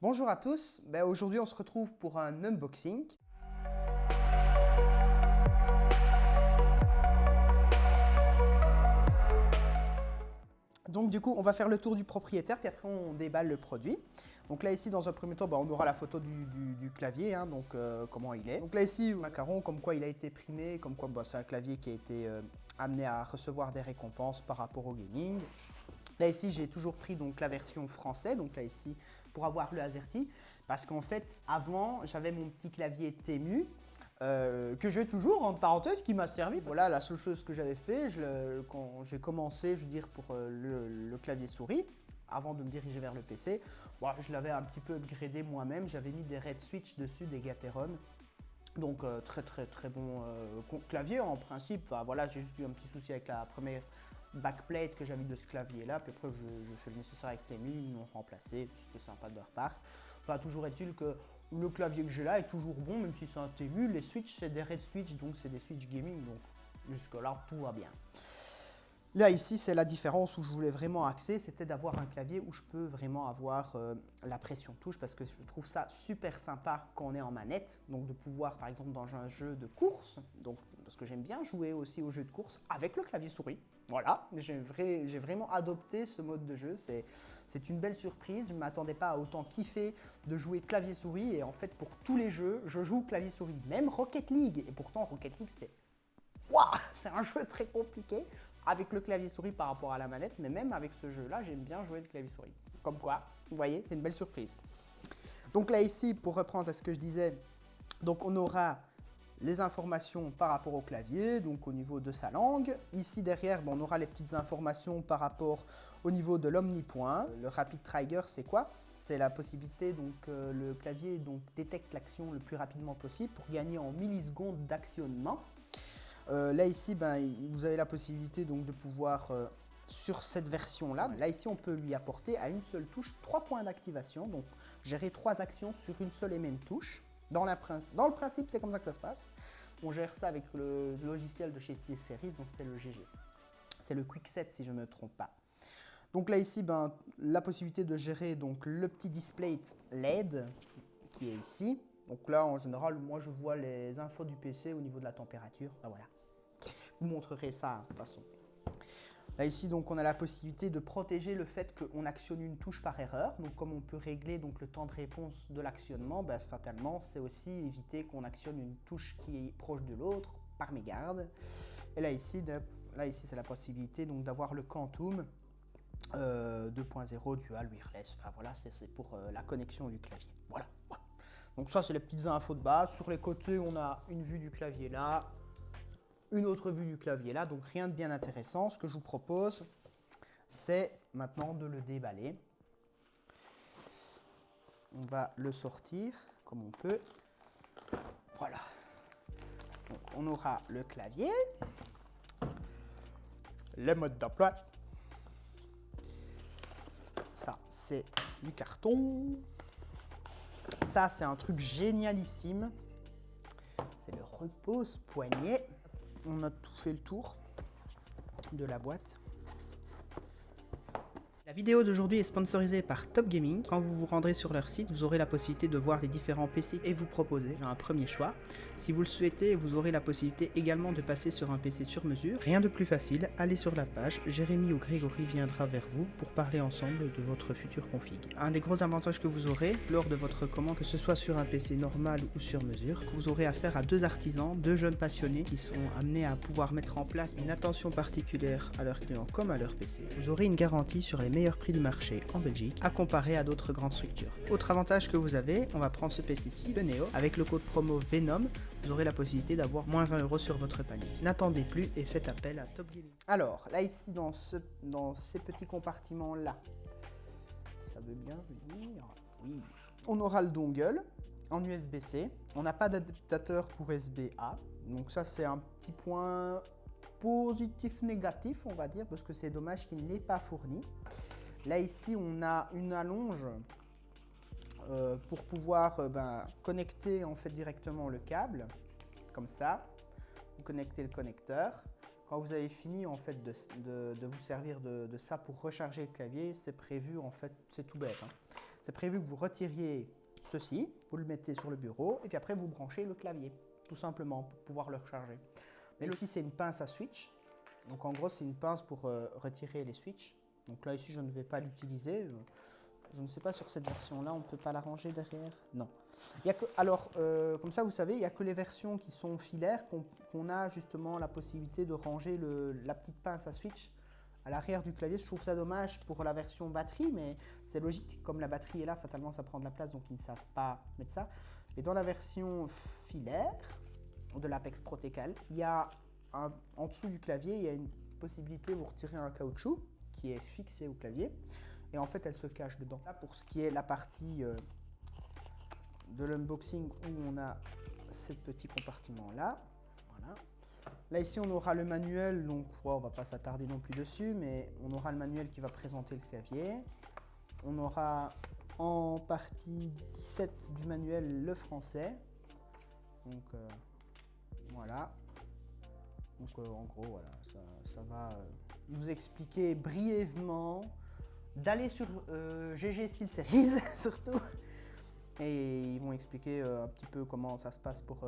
Bonjour à tous, aujourd'hui on se retrouve pour un unboxing. Donc du coup on va faire le tour du propriétaire puis après on déballe le produit. Donc là ici dans un premier temps on aura la photo du clavier, comment il est. Donc là ici macaron comme quoi il a été primé, comme quoi c'est un clavier qui a été amené à recevoir des récompenses par rapport au gaming. Là ici j'ai toujours pris donc la version française, donc là ici pour avoir le AZERTY, parce qu'en fait avant j'avais mon petit clavier Temu que j'ai toujours entre parenthèses qui m'a servi. Voilà la seule chose que j'avais fait quand j'ai commencé, je veux dire pour le clavier souris, avant de me diriger vers le PC, je l'avais un petit peu upgradé moi-même, j'avais mis des Red Switch dessus, des Gateron. Donc très bon clavier en principe. Enfin voilà, j'ai juste eu un petit souci avec la première backplate que j'avais de ce clavier là, puis après je fais le nécessaire avec Temu, ils m'ont remplacé, c'était sympa de leur part. Enfin toujours est-il que le clavier que j'ai là est toujours bon, même si c'est un Temu. Les switches c'est des Red Switch, donc c'est des switch gaming, donc jusque là tout va bien. Là ici c'est la différence où je voulais vraiment axer, c'était d'avoir un clavier où je peux vraiment avoir la pression touche, parce que je trouve ça super sympa quand on est en manette, donc de pouvoir par exemple dans un jeu de course, donc, parce que j'aime bien jouer aussi aux jeux de course avec le clavier souris. Voilà, j'ai vraiment adopté ce mode de jeu, c'est une belle surprise, je ne m'attendais pas à autant kiffer de jouer clavier souris, et en fait pour tous les jeux je joue clavier souris, même Rocket League, et pourtant Rocket League c'est un jeu très compliqué avec le clavier souris par rapport à la manette, mais même avec ce jeu-là, j'aime bien jouer le clavier souris. Comme quoi, vous voyez, c'est une belle surprise. Donc là ici, pour reprendre à ce que je disais, donc on aura les informations par rapport au clavier, donc au niveau de sa langue. Ici derrière, on aura les petites informations par rapport au niveau de l'omnipoint. Le rapid trigger, c'est quoi? C'est la possibilité, donc le clavier détecte l'action le plus rapidement possible pour gagner en millisecondes d'actionnement. Là ici, vous avez la possibilité donc de pouvoir, sur cette version-là, là ici on peut lui apporter à une seule touche 3 points d'activation, donc gérer 3 actions sur une seule et même touche. Dans le principe, c'est comme ça que ça se passe. On gère ça avec le logiciel de chez SteelSeries, donc c'est le GG. C'est le Quickset si je ne me trompe pas. Donc là ici, la possibilité de gérer donc, le petit display LED qui est ici. Donc là, en général, moi, je vois les infos du PC au niveau de la température. Voilà. Je vous montrerai ça, de toute façon. Là, ici, donc, on a la possibilité de protéger le fait qu'on actionne une touche par erreur. Donc, comme on peut régler donc, le temps de réponse de l'actionnement, fatalement, c'est aussi éviter qu'on actionne une touche qui est proche de l'autre par mégarde. Et là, ici, c'est la possibilité d'avoir le Quantum 2.0 Dual Wireless. Enfin, voilà, c'est pour la connexion du clavier. Voilà. Donc ça, c'est les petites infos de base. Sur les côtés, on a une vue du clavier là, une autre vue du clavier là, donc rien de bien intéressant. Ce que je vous propose, c'est maintenant de le déballer. On va le sortir comme on peut. Voilà. Donc on aura le clavier, le mode d'emploi. Ça, c'est du carton. Ça, c'est un truc génialissime. C'est le repose-poignet. On a tout fait le tour de la boîte. La vidéo d'aujourd'hui est sponsorisée par Top Gaming. Quand vous vous rendrez sur leur site, vous aurez la possibilité de voir les différents PC et vous proposer un premier choix. Si vous le souhaitez, vous aurez la possibilité également de passer sur un PC sur mesure. Rien de plus facile, allez sur la page, Jérémy ou Grégory viendra vers vous pour parler ensemble de votre futur config. Un des gros avantages que vous aurez lors de votre commande, que ce soit sur un PC normal ou sur mesure, vous aurez affaire à 2 artisans, 2 jeunes passionnés qui sont amenés à pouvoir mettre en place une attention particulière à leurs clients comme à leur PC. Vous aurez une garantie sur les meilleurs prix du marché en Belgique à comparer à d'autres grandes structures. Autre avantage que vous avez, on va prendre ce PC-ci, le Neo, avec le code promo Venom, vous aurez la possibilité d'avoir moins 20 € sur votre panier. N'attendez plus et faites appel à Top Gaming. Alors, là ici dans ces petits compartiments là, si ça veut bien venir, oui, on aura le dongle en USB-C. On n'a pas d'adaptateur pour USB-A, donc ça c'est un petit point positif négatif on va dire, parce que c'est dommage qu'il n'est pas fourni. Là ici on a une allonge pour pouvoir connecter en fait directement le câble comme ça. Vous connectez le connecteur. Quand vous avez fini en fait de vous servir de ça pour recharger le clavier, c'est prévu en fait, c'est tout bête, hein. c'est prévu que vous retiriez ceci, vous le mettez sur le bureau et puis après vous branchez le clavier, tout simplement pour pouvoir le recharger. Mais ici c'est une pince à switch, donc en gros c'est une pince pour retirer les switches. Donc là ici je ne vais pas l'utiliser. Je ne sais pas sur cette version-là, on ne peut pas la ranger derrière. Non. Il y a que, alors, comme ça, vous savez, il n'y a que les versions qui sont filaires qu'on a justement la possibilité de ranger la petite pince à switch à l'arrière du clavier. Je trouve ça dommage pour la version batterie, mais c'est logique. Comme la batterie est là, fatalement, ça prend de la place, donc ils ne savent pas mettre ça. Mais dans la version filaire de l'Apex Protocol, il y a en dessous du clavier, il y a une possibilité, vous retirez un caoutchouc qui est fixé au clavier. Et en fait, elle se cache dedans. Là, pour ce qui est la partie de l'unboxing où on a ce petit compartiment-là. Voilà. Là, ici, on aura le manuel. Donc, on ne va pas s'attarder non plus dessus, mais on aura le manuel qui va présenter le clavier. On aura en partie 17 du manuel le français. Donc, voilà. Donc, en gros, voilà, ça va nous expliquer brièvement d'aller sur GG SteelSeries surtout, et ils vont expliquer un petit peu comment ça se passe pour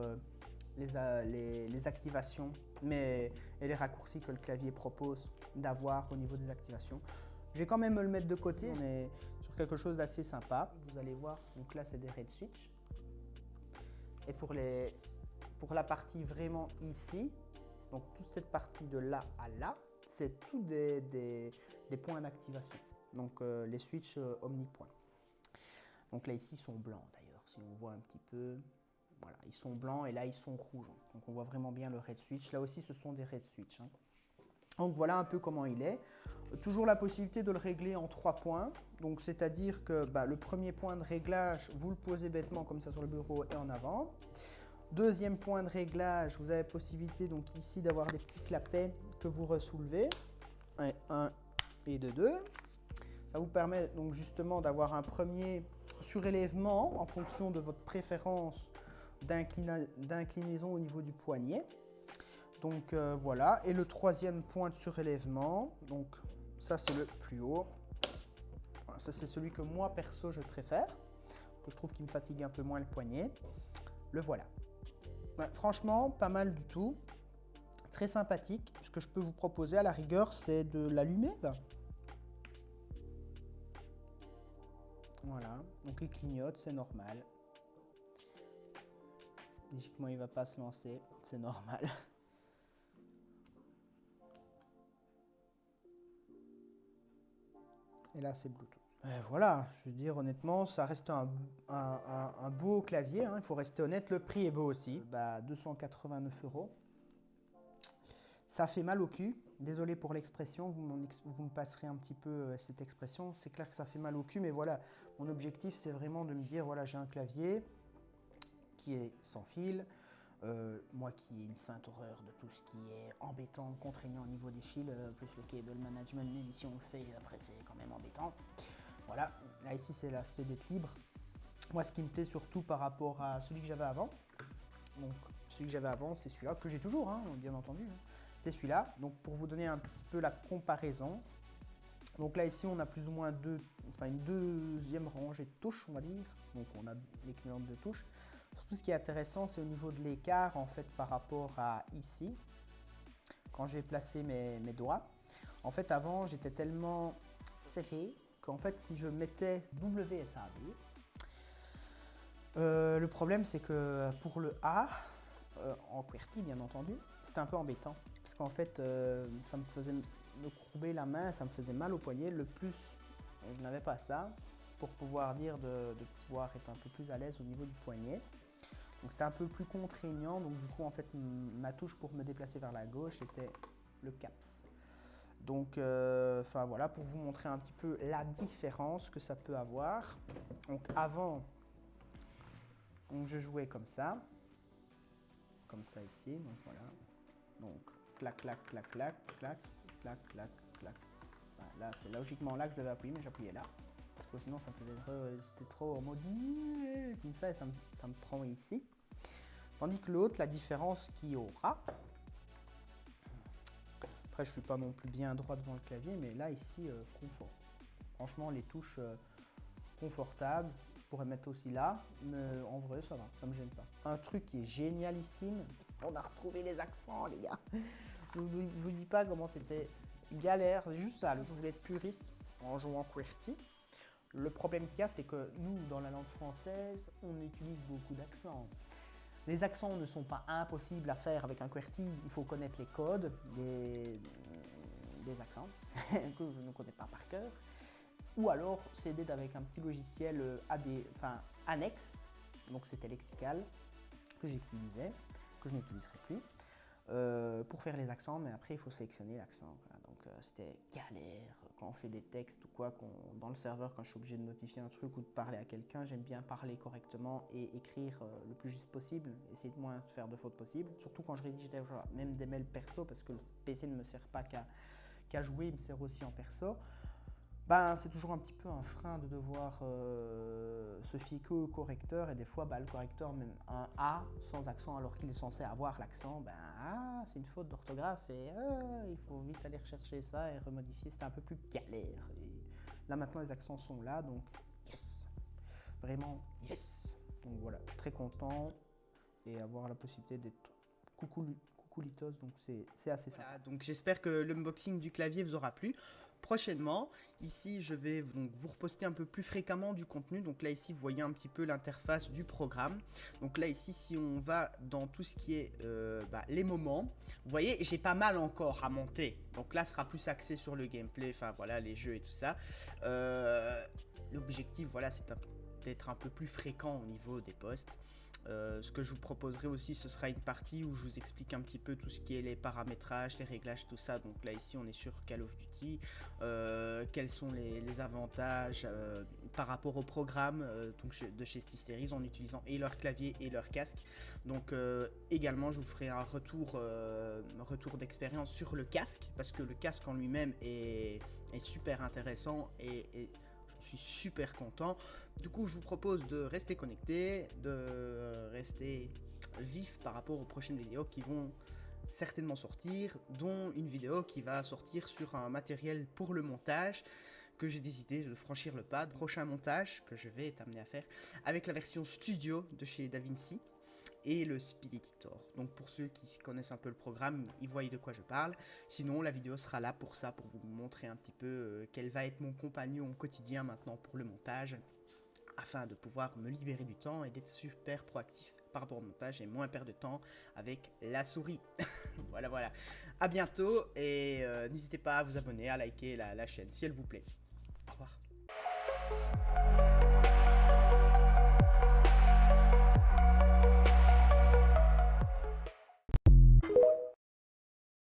les activations et les raccourcis que le clavier propose d'avoir au niveau des activations. Je vais quand même me le mettre de côté, on est sur quelque chose d'assez sympa. Vous allez voir, donc là c'est des red switch, et pour la partie vraiment ici, donc toute cette partie de là à là, c'est tout des points d'activation. Donc les switches omnipoints. Donc là ici ils sont blancs d'ailleurs, si on voit un petit peu, voilà, ils sont blancs et là ils sont rouges. Donc on voit vraiment bien le red switch. Là aussi ce sont des red switch. Hein. Donc voilà un peu comment il est. Toujours la possibilité de le régler en 3 points. Donc c'est-à-dire que le premier point de réglage, vous le posez bêtement comme ça sur le bureau et en avant. Deuxième point de réglage, vous avez la possibilité donc ici d'avoir des petits clapets que vous ressoulevez. 1 et 2. Ça vous permet donc justement d'avoir un premier surélèvement en fonction de votre préférence d'inclinaison au niveau du poignet. Donc voilà, et le troisième point de surélèvement, donc ça c'est le plus haut. Voilà, ça c'est celui que moi perso je préfère, que je trouve qu'il me fatigue un peu moins le poignet. Le voilà. Ouais, franchement, pas mal du tout. Très sympathique. Ce que je peux vous proposer à la rigueur, c'est de l'allumer. Voilà, donc il clignote, c'est normal. Logiquement, il ne va pas se lancer, c'est normal. Et là, c'est Bluetooth. Voilà, je veux dire, honnêtement, ça reste un beau clavier. Hein, il faut rester honnête, le prix est beau aussi. 289 €. Ça fait mal au cul. Désolé pour l'expression, vous me passerez un petit peu cette expression. C'est clair que ça fait mal au cul, mais voilà, mon objectif, c'est vraiment de me dire, voilà, j'ai un clavier qui est sans fil. Moi qui ai une sainte horreur de tout ce qui est embêtant, contraignant au niveau des fils, plus le cable management, même si on le fait, après c'est quand même embêtant. Voilà, là ici c'est l'aspect d'être libre. Moi ce qui me plaît surtout par rapport à celui que j'avais avant, donc celui que j'avais avant c'est celui-là, que j'ai toujours, hein, bien entendu, hein. C'est celui-là. Donc pour vous donner un petit peu la comparaison, donc là ici on a plus ou moins une deuxième rangée de touches, on va dire, donc on a l'équivalent de touches. Surtout ce qui est intéressant, c'est au niveau de l'écart en fait par rapport à ici, quand je vais placer mes doigts. En fait avant j'étais tellement serré qu'en fait si je mettais WSAD, le problème c'est que pour le A, en QWERTY bien entendu, c'était un peu embêtant. Parce qu'en fait ça me faisait me courber la main, ça me faisait mal au poignet. Le plus, je n'avais pas ça pour pouvoir dire de pouvoir être un peu plus à l'aise au niveau du poignet. Donc c'était un peu plus contraignant, donc du coup en fait ma touche pour me déplacer vers la gauche c'était le caps. Donc voilà, pour vous montrer un petit peu la différence que ça peut avoir. Donc avant, donc je jouais comme ça ici, donc voilà. Donc clac clac clac clac clac clac clac clac. Là c'est logiquement là que je devais appuyer, mais j'appuyais là. Parce que sinon ça me faisait c'était trop en mode comme ça et ça me prend ici. Tandis que l'autre, la différence qu'il y aura, après je suis pas non plus bien droit devant le clavier, mais là ici confort. Franchement les touches confortable. Je pourrais mettre aussi là, mais en vrai ça va, ça me gêne pas. Un truc qui est génialissime, on a retrouvé les accents les gars. Je vous dis pas comment c'était galère, c'est juste ça, je voulais être puriste en jouant QWERTY. Le problème qu'il y a, c'est que nous, dans la langue française, on utilise beaucoup d'accents. Les accents ne sont pas impossibles à faire avec un QWERTY, il faut connaître les codes des accents que je ne connais pas par cœur. Ou alors s'aider avec un petit logiciel annexe, donc c'était Lexical, que j'utilisais, que je n'utiliserai plus, pour faire les accents, mais après il faut sélectionner l'accent. Voilà. Donc c'était galère quand on fait des textes ou quoi, dans le serveur, quand je suis obligé de notifier un truc ou de parler à quelqu'un, j'aime bien parler correctement et écrire le plus juste possible, essayer de moins faire de fautes possibles, surtout quand je rédige même des mails perso, parce que le PC ne me sert pas qu'à jouer, il me sert aussi en perso. Ben, c'est toujours un petit peu un frein de devoir se fier qu'au correcteur, et des fois le correcteur même un A sans accent alors qu'il est censé avoir l'accent, c'est une faute d'orthographe et il faut vite aller rechercher ça et remodifier, c'était un peu plus galère. Et là maintenant les accents sont là, donc yes, vraiment yes. Donc voilà, très content et avoir la possibilité d'être coucoulitos, donc c'est assez sympa. Voilà, donc j'espère que l'unboxing du clavier vous aura plu. Prochainement, ici je vais donc vous reposter un peu plus fréquemment du contenu. Donc là ici vous voyez un petit peu l'interface du programme. Donc là ici si on va dans tout ce qui est les moments, vous voyez j'ai pas mal encore à monter. Donc là ce sera plus axé sur le gameplay, enfin voilà les jeux et tout ça. L'objectif voilà c'est d'être un peu plus fréquent au niveau des posts. Ce que je vous proposerai aussi, ce sera une partie où je vous explique un petit peu tout ce qui est les paramétrages, les réglages, tout ça. Donc là ici on est sur Call of Duty, quels sont les avantages par rapport au programme de chez SteelSeries en utilisant et leur clavier et leur casque. Donc également je vous ferai un retour d'expérience sur le casque, parce que le casque en lui-même est super intéressant et je suis super content. Du coup, je vous propose de rester connecté, de rester vif par rapport aux prochaines vidéos qui vont certainement sortir, dont une vidéo qui va sortir sur un matériel pour le montage que j'ai décidé de franchir le pas. Prochain montage que je vais être amené à faire avec la version studio de chez DaVinci et le Speed Editor. Donc pour ceux qui connaissent un peu le programme, ils voient de quoi je parle. Sinon la vidéo sera là pour ça, pour vous montrer un petit peu quel va être mon compagnon au quotidien maintenant pour le montage, afin de pouvoir me libérer du temps et d'être super proactif par rapport au montage et moins perdre de temps avec la souris. Voilà. À bientôt et n'hésitez pas à vous abonner, à liker la chaîne si elle vous plaît.